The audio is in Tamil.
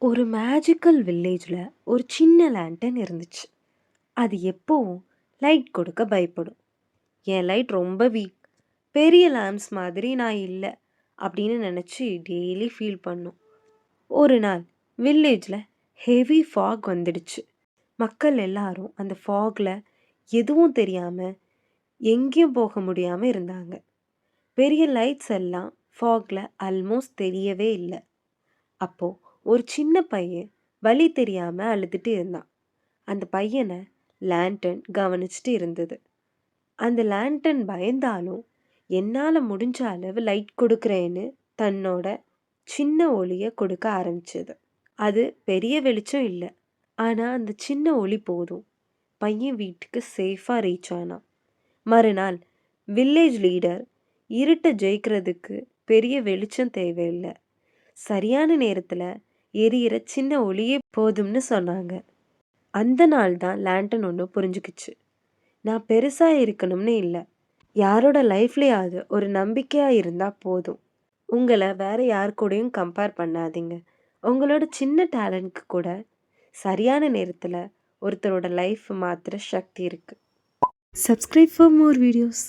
ஒரு மேஜிக்கல் வில்லேஜில் ஒரு சின்ன லேண்டன் இருந்துச்சு. அது எப்போவும் லைட் கொடுக்க பயப்படும். என் லைட் ரொம்ப வீக், பெரிய லேம்ப்ஸ் மாதிரி நான் இல்லை அப்படின்னு நினச்சி டெய்லி ஃபீல் பண்ணும். ஒரு நாள் வில்லேஜில் ஹெவி ஃபாக் வந்துடுச்சு. மக்கள் எல்லாரும் அந்த ஃபாகில் எதுவும் தெரியாமல் எங்கேயும் போக முடியாமல் இருந்தாங்க. பெரிய லைட்ஸ் எல்லாம் ஃபாகில் ஆல்மோஸ்ட் தெரியவே இல்லை. அப்போது ஒரு சின்ன பையன் வழி தெரியாமல் அழுதுட்டு இருந்தான். அந்த பையனை லேண்டன் கவனிச்சுட்டு இருந்தது. அந்த லேண்டன் பயந்தாலும் என்னால் முடிஞ்ச அளவு லைட் கொடுக்குறேன்னு தன்னோட சின்ன ஒளியை கொடுக்க ஆரம்பிச்சது. அது பெரிய வெளிச்சம் இல்லை, ஆனால் அந்த சின்ன ஒளி போதும். பையன் வீட்டுக்கு சேஃபாக ரீச் ஆனான். மறுநாள் வில்லேஜ் லீடர் இருட்டை ஜெயிக்கிறதுக்கு பெரிய வெளிச்சம் தேவையில்லை, சரியான நேரத்தில் எரியிற சின்ன ஒளியே போதும்னு சொன்னாங்க. அந்த நாள் தான் லேண்டன் ஒன்று புரிஞ்சுக்கிச்சு. நான் பெருசாக இருக்கணும்னு இல்லை, யாரோட லைஃப்லேயாவது ஒரு நம்பிக்கையாக இருந்தால் போதும். உங்களை வேறு யார் கூடயும் கம்பேர் பண்ணாதீங்க. உங்களோட சின்ன டேலண்ட்க்கு கூட சரியான நேரத்தில் ஒருத்தரோட லைஃப் மாற்றுற சக்தி இருக்குது. Subscribe for more videos.